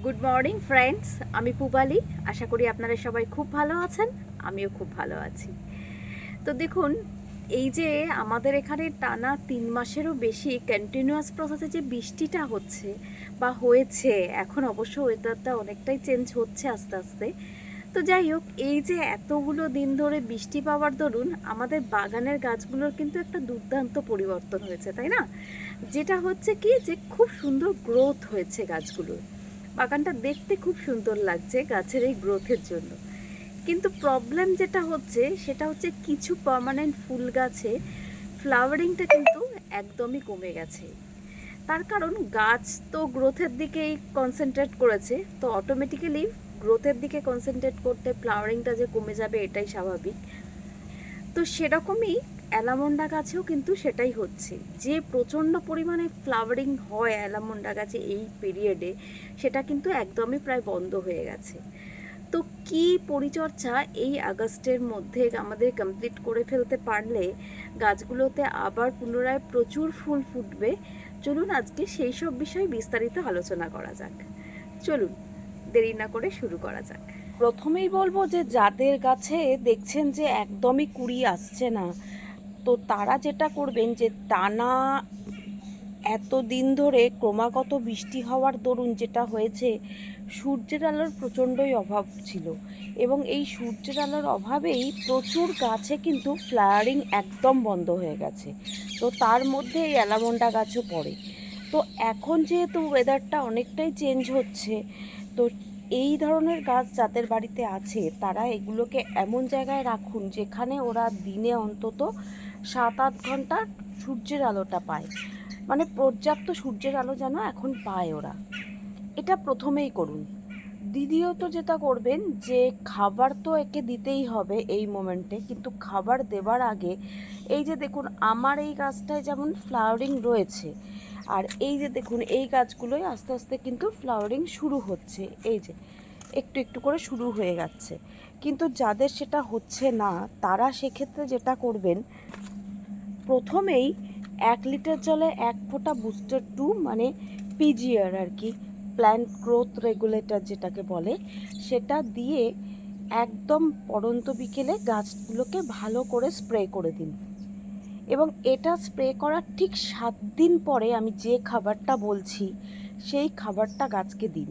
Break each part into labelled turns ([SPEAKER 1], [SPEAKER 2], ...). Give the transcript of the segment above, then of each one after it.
[SPEAKER 1] Good morning friends, আমি পুবালি। আশা করি আপনারা সবাই খুব ভালো আছেন, আমিও খুব ভালো আছি। তো দেখুন, এই যে আমাদের এখানে টানা 3 মাসেরও বেশি কন্টিনিউয়াস প্রসেসে যে বৃষ্টিটা হচ্ছে বা হয়েছে, এখন অবশ্য ওয়েদারটা অনেকটাই চেঞ্জ হচ্ছে আস্তে আস্তে। তো যাই হোক, এই যে এতগুলো দিন ধরে বৃষ্টি পাওয়ার দরুন আমাদের বাগানের গাছগুলোর কিন্তু একটা দুর্দান্ত পরিবর্তন হয়েছে, তাই না? যেটা হচ্ছে কি, যে খুব সুন্দর গ্রোথ হয়েছে গাছগুলোর। বাগানটা দেখতে খুব সুন্দর লাগছে গাছের এই গ্রোথের জন্য। কিন্তু প্রবলেম যেটা হচ্ছে সেটা হচ্ছে কিছু পার্মানেন্ট ফুল গাছে ফ্লাওয়ারিংটা কিন্তু একদমই কমে গেছে। তার কারণ গাছ তো গ্রোথের দিকেই কনসেন্ট্রেট করেছে, তো অটোমেটিক্যালি গ্রোথের দিকে কনসেন্ট্রেট করতে ফ্লাওয়ারিংটা যে কমে যাবে এটাই স্বাভাবিক। তো সেরকমই অ্যালামন্ডা গাছেও কিন্তু সেটাই হচ্ছে, যে প্রচণ্ড পরিমাণে ফ্লাওয়ারিং হয় অ্যালামন্ডা গাছে এই পিরিয়ডে, সেটা কিন্তু একদমই প্রায় বন্ধ হয়ে গেছে। তো কি পরিচর্যা এই আগস্টের মধ্যে আমাদের কমপ্লিট করে ফেলতে পারলে গাছগুলোতে আবার পুনরায় প্রচুর ফুল ফুটবে, চলুন আজকে সেই সব বিষয়ে বিস্তারিত আলোচনা করা যাক। চলুন দেরি না করে শুরু করা যাক। প্রথমেই বলবো যে যাদের গাছে দেখছেন যে একদমই কুড়ি আসছে না, তো তারা যেটা করবেন যে টানা এত দিন ধরে ক্রমাগত বৃষ্টি হওয়ার দরুন যেটা হয়েছে, সূর্যের আলোর প্রচণ্ডই অভাব ছিল, এবং এই সূর্যের আলোর অভাবেই প্রচুর গাছে কিন্তু ফ্লাওয়ারিং একদম বন্ধ হয়ে গেছে। তো তার মধ্যে এই অ্যালামন্ডা গাছও পড়ে। তো এখন যেহেতু ওয়েদারটা অনেকটাই চেঞ্জ হচ্ছে, তো এই ধরনের গাছ যাদের বাড়িতে আছে তারা এগুলোকে এমন জায়গায় রাখুন যেখানে ওরা দিনে অন্তত 7-8 ঘন্টা সূর্যের আলোটা পায়, মানে পর্যাপ্ত সূর্যের আলো যেন এখন পায় ওরা। এটা প্রথমেই করুন। দ্বিতীয়ত যেটা করবেন, যে খাবার তো একে দিতেই হবে এই মোমেন্টে, কিন্তু খাবার দেওয়ার আগে এই যে দেখুন আমার এই গাছটায় যেমন ফ্লাওয়ারিং রয়েছে, আর এই যে দেখুন এই গাছগুলোই আস্তে আস্তে কিন্তু ফ্লাওয়ারিং শুরু হচ্ছে, এই যে একটু একটু করে শুরু হয়ে যাচ্ছে। কিন্তু যাদের সেটা হচ্ছে না তারা সেক্ষেত্রে যেটা করবেন, প্রথমেই 1 লিটার জলে 1 ফোঁটা বুস্টার 2 মানে পিজিআর আর কি, প্ল্যান্ট গ্রোথ রেগুলেটর যেটাকে বলে, সেটা দিয়ে একদম পড়ন্ত বিকেলে গাছগুলোকে ভালো করে স্প্রে করে দিন। এবং এটা স্প্রে করার ঠিক 7 দিন পরে আমি যে খাবারটা বলছি সেই খাবারটা গাছকে দিন।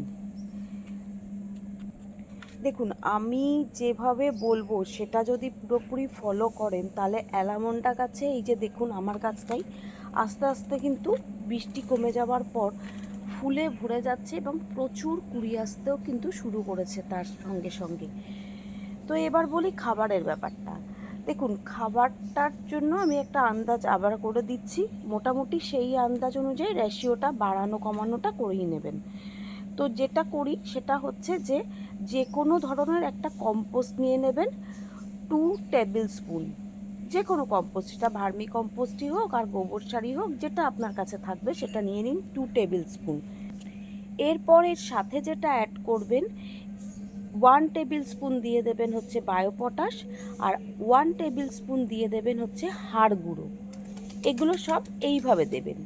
[SPEAKER 1] দেখুন, আমি যেভাবে বলবো সেটা যদি পুরোপুরি ফলো করেন তাহলে অ্যালামন্ডা গাছে এই যে দেখুন আমার গাছটাই আস্তে আস্তে কিন্তু বৃষ্টি কমে যাওয়ার পর ফুলে ভরে যাচ্ছে এবং প্রচুর কুড়ি আসতেও কিন্তু শুরু করেছে তার সঙ্গে সঙ্গে। তো এবার বলি খাবারের ব্যাপারটা। দেখুন, খাবারটার জন্য আমি একটা আন্দাজ আবার করে দিচ্ছি, মোটামুটি সেই আন্দাজ অনুযায়ী রেশিওটা বাড়ানো কমানোটা করেই নেবেন। তো যেটা করি সেটা হচ্ছে যে যে কোনো ধরনের একটা কম্পোস্ট নিয়ে নেবেন, 2 টেবিল স্পুন, যে কোনো কম্পোস্ট, সেটা ভার্মি কম্পোস্টই হোক আর গোবর সারই হোক, যেটা আপনার কাছে থাকবে সেটা নিয়ে নিন 2 টেবিল স্পুন। এরপর এর সাথে যেটা অ্যাড করবেন, 1 টেবিল স্পুন দিয়ে দেবেন হচ্ছে বায়োপটাশ, আর 1 টেবিল স্পুন দিয়ে দেবেন হচ্ছে হাড় গুঁড়ো। এগুলো সব এইভাবে দেবেন।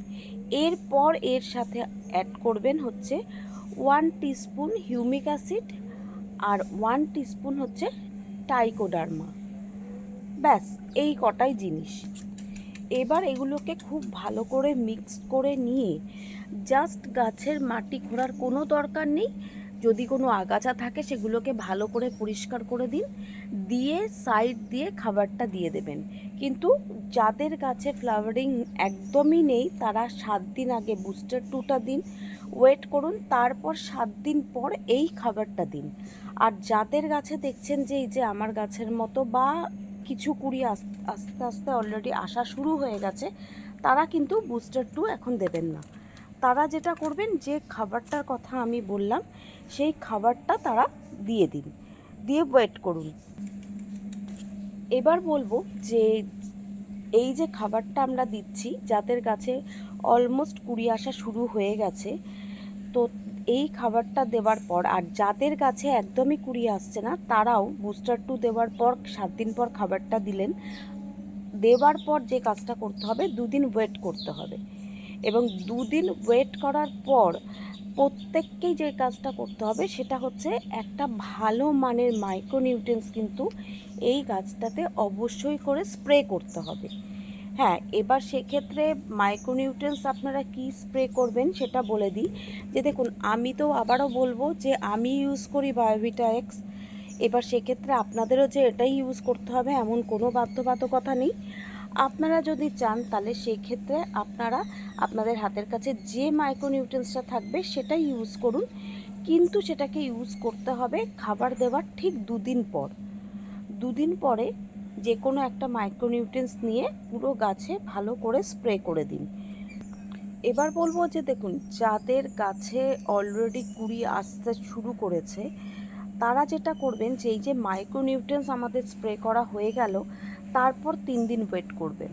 [SPEAKER 1] এরপর এর সাথে অ্যাড করবেন হচ্ছে 1 টিস্পুন হিউমিক অ্যাসিড আর 1 টিস্পুন হচ্ছে টাইকোডার্মা। ব্যাস, এই কটাই জিনিস। এবার এগুলোকে খুব ভালো করে মিক্স করে নিয়ে জাস্ট গাছের মাটি খোঁড়ার কোনো দরকার নেই, যদি কোনো আগাছা থাকে সেগুলোকে ভালো করে পরিষ্কার করে দিন, দিয়ে সাইড দিয়ে খাবারটা দিয়ে দেবেন। কিন্তু যাদের গাছে ফ্লাওয়ারিং একদমই নেই তারা 7 দিন আগে বুস্টার 2টা দিন, ওয়েট করুন, তারপর 7 দিন পর এই খাবারটা দিন। আর যাদের গাছে দেখছেন যে এই যে আমার গাছের মতো বা কিছু কুড়ি আস্তে আস্তে অলরেডি আসা শুরু হয়ে গেছে, তারা কিন্তু বুস্টার 2 এখন দেবেন না। তারা যেটা করবেন, যে খাবারটার কথা আমি বললাম সেই খাবারটা তারা দিয়ে দিন, দিয়ে ওয়েট করুন। এবার বলবো যে এই যে খাবারটা আমরা দিচ্ছি, যাদের গাছে অলমোস্ট কুড়ি আসা শুরু হয়ে গেছে, তো এই খাবারটা দেওয়ার পর, আর যাদের গাছে একদমই কুড়ি আসছে না তারাও বুস্টার 2 দেওয়ার পর 7 দিন পর খাবারটা দিলেন। দেওয়ার পর যে কাজটা করতে হবে, 2 দিন ওয়েট করতে হবে, এবং 2 দিন ওয়েট করার পর প্রত্যেককেই যে কাজটা করতে হবে সেটা হচ্ছে একটা ভালো মানের মাইক্রোনিউট্রিয়েন্টস কিন্তু এই গাছটাতে অবশ্যই করে স্প্রে করতে হবে। হ্যাঁ, এবার সেক্ষেত্রে মাইক্রোনিউট্রিয়েন্টস আপনারা কি স্প্রে করবেন সেটা বলে দিই। যে দেখুন, আমি তো আবারও বলবো যে আমি ইউজ করি বায়োভিটা এক্স। এবার সেক্ষেত্রে আপনাদেরও যে এটাই ইউজ করতে হবে এমন কোনো বাধ্যবাধকতা নেই। আপনারা যদি চান তাহলে সেই ক্ষেত্রে আপনারা আপনাদের হাতের কাছে যে মাইক্রোনিউট্রিয়েন্টসটা থাকবে সেটাই ইউজ করুন, কিন্তু সেটাকে ইউজ করতে হবে খাবার দেওয়ার ঠিক 2 দিন পর। 2 দিন পরে যে কোনো একটা মাইক্রোনিউট্রিয়েন্টস নিয়ে পুরো গাছে ভালো করে স্প্রে করে দিন। এবার বলবো যে দেখুন, যাদের গাছে অলরেডি কুঁড়ি আসতে শুরু করেছে তারা যেটা করবেন যে এই যে মাইক্রোনিউট্রিয়েন্টস আমাদের স্প্রে করা হয়ে গেল, তারপর 3 দিন ওয়েট করবেন।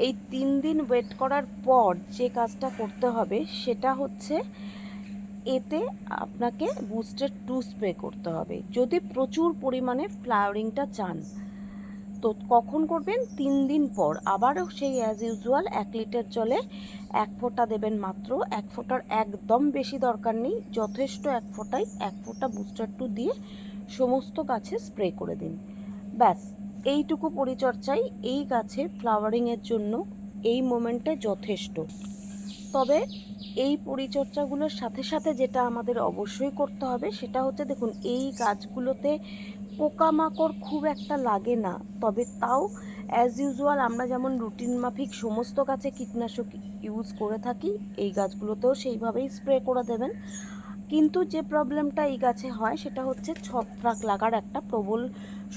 [SPEAKER 1] এই 3 দিন ওয়েট করার পর যে কাজটা করতে হবে সেটা হচ্ছে এতে আপনাকে বুস্টার 2 স্প্রে করতে হবে যদি প্রচুর পরিমাণে ফ্লাওয়ারিংটা চান। তো কখন করবেন? 3 দিন পর আবারও সেই অ্যাজ ইউজুয়াল 1 লিটার জলে 1 ফোঁটা দেবেন মাত্র। 1 ফোঁটার একদম বেশি দরকার নেই, যথেষ্ট 1 ফোঁটায় 1 ফোঁটা বুস্টার 2 দিয়ে সমস্ত গাছে স্প্রে করে দিন। ব্যাস, এইটুকু পরিচর্যাই এই গাছে ফ্লাওয়ারিংয়ের জন্য এই মোমেন্টে যথেষ্ট। তবে এই পরিচর্যাগুলোর সাথে সাথে যেটা আমাদের অবশ্যই করতে হবে সেটা হচ্ছে দেখুন, এই গাছগুলোতে পোকামাকড় খুব একটা লাগে না, তবে তাও অ্যাজ ইউজুয়াল আমরা যেমন রুটিন মাফিক সমস্ত গাছে কীটনাশক ইউজ করে থাকি, এই গাছগুলোতেও সেইভাবেই স্প্রে করে দেবেন। কিন্তু যে প্রবলেমটা এই গাছে হয় সেটা হচ্ছে ছত্রাক লাগার একটা প্রবল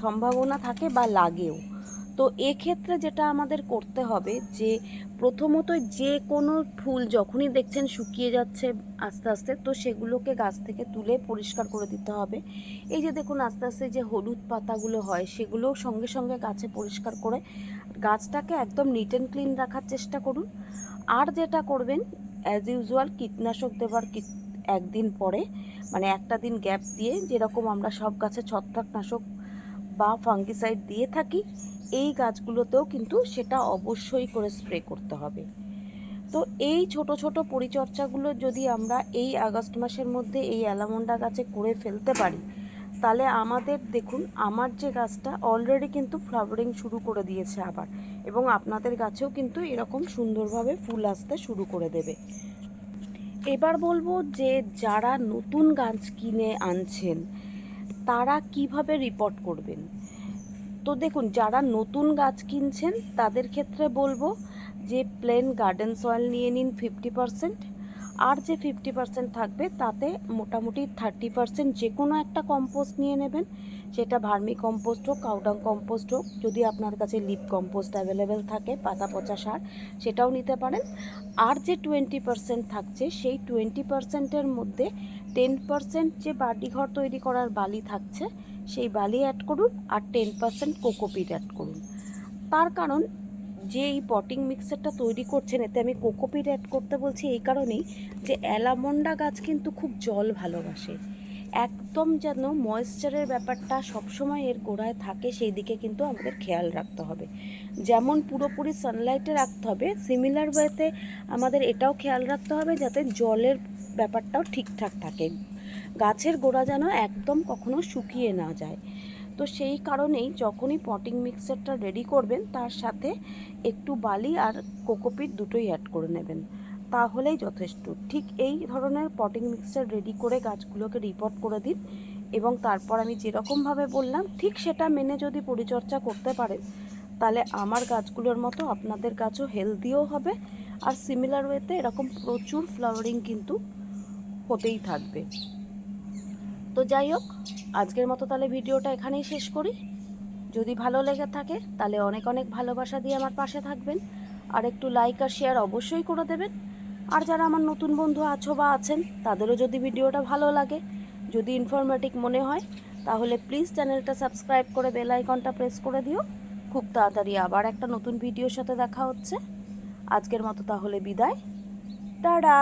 [SPEAKER 1] সম্ভাবনা থাকে বা লাগেও। তো এক্ষেত্রে যেটা আমাদের করতে হবে যে প্রথমত যে কোনো ফুল যখনই দেখছেন শুকিয়ে যাচ্ছে আস্তে আস্তে, তো সেগুলোকে গাছ থেকে তুলে পরিষ্কার করে দিতে হবে। এই যে দেখুন আস্তে আস্তে যে হলুদ পাতাগুলো হয় সেগুলোও সঙ্গে সঙ্গে গাছে পরিষ্কার করে গাছটাকে একদম নিট অ্যান্ড ক্লিন রাখার চেষ্টা করুন। আর যেটা করবেন অ্যাজ ইউজুয়াল কীটনাশক দেওয়ার একদিন পরে, মানে একটা দিন গ্যাপ দিয়ে, যেরকম আমরা সব গাছে ছত্রাকনাশক বা ফাঙ্গিসাইড দিয়ে থাকি এই গাছগুলোতেও কিন্তু সেটা অবশ্যই করে স্প্রে করতে হবে। তো এই ছোট ছোট পরিচর্যাগুলো যদি আমরা এই আগস্ট মাসের মধ্যে এই অ্যালামন্ডা গাছে করে ফেলতে পারি তাহলে আমাদের দেখুন, আমার যে গাছটা অলরেডি কিন্তু ফ্লাওয়ারিং শুরু করে দিয়েছে আবার, এবং আপনাদের গাছেও কিন্তু এরকম সুন্দরভাবে ফুল আসতে শুরু করে দেবে। এবার বলবো যে যারা নতুন গাছ কিনে আনছেন তারা কিভাবে রিপোর্ট করবেন। তো দেখুন, যারা নতুন গাছ কিনছেন তাদের ক্ষেত্রে বলবো যে প্লেন গার্ডেন সয়েল নিয়ে নিন 50%, আর যে 50% থাকবে তাতে মোটামুটি 30% যে কোনো একটা কম্পোস্ট নিয়ে নেবেন। সেটা ভার্মি কম্পোস্ট হোক, কাউডাং কম্পোস্ট হোক, যদি আপনার কাছে লিপ কম্পোস্ট অ্যাভেলেবেল থাকে, পাতা পচা সার, সেটাও নিতে পারেন। আর যে 20% থাকছে সেই 20%-এর মধ্যে 10% যে বাড়িঘর তৈরি করার বালি থাকছে সেই বালি অ্যাড করুন, আর 10% কোকোপিট অ্যাড করুন। তার কারণ যে এই পটিং মিক্সারটা তৈরি করছেন এতে আমি কোকোপিট অ্যাড করতে বলছি এই কারণেই যে অ্যালামন্ডা গাছ কিন্তু খুব জল ভালোবাসে, একদম যেন ময়েশ্চারের ব্যাপারটা সবসময় এর গোড়ায় থাকে সেই দিকে কিন্তু আমাদের খেয়াল রাখতে হবে। যেমন পুরোপুরি সানলাইটে রাখতে হবে, সিমিলার ওয়েতে আমাদের এটাও খেয়াল রাখতে হবে যাতে জলের ব্যাপারটাও ঠিকঠাক থাকে, গাছের গোড়া যেন একদম কখনো শুকিয়ে না যায়। তো সেই কারণেই যখনই পটিং মিক্সারটা রেডি করবেন তার সাথে একটু বালি আর কোকোপিট দুটোই অ্যাড করে নেবেন, তাহলেই যথেষ্ট। ঠিক এই ধরনের পটিং মিক্সচার রেডি করে গাছগুলোকে রিপোর্ট করে দিন, এবং তারপর আমি যেরকমভাবে বললাম ঠিক সেটা মেনে যদি পরিচর্যা করতে পারেন তাহলে আমার গাছগুলোর মতো আপনাদের গাছও হেলদিও হবে, আর সিমিলার ওয়েতে এরকম প্রচুর ফ্লাওয়ারিং কিন্তু হতেই থাকবে। তো যাই হোক, আজকের মতো তাহলে ভিডিওটা এখানেই শেষ করি। যদি ভালো লেগে থাকে তাহলে অনেক অনেক ভালোবাসা দিয়ে আমার পাশে থাকবেন, আর একটু লাইক আর শেয়ার অবশ্যই করে দেবেন। আর যারা আমার নতুন বন্ধু আছো বা আছেন তাদেরও যদি ভিডিওটা ভালো লাগে, যদি ইনফরমেটিভ মনে হয়, তাহলে প্লিজ চ্যানেলটা সাবস্ক্রাইব করে বেল আইকনটা প্রেস করে দিও। খুব তাড়াতাড়ি আবার একটা নতুন ভিডিওর সাথে দেখা হচ্ছে। আজকের মতো তাহলে বিদায়, টাটা।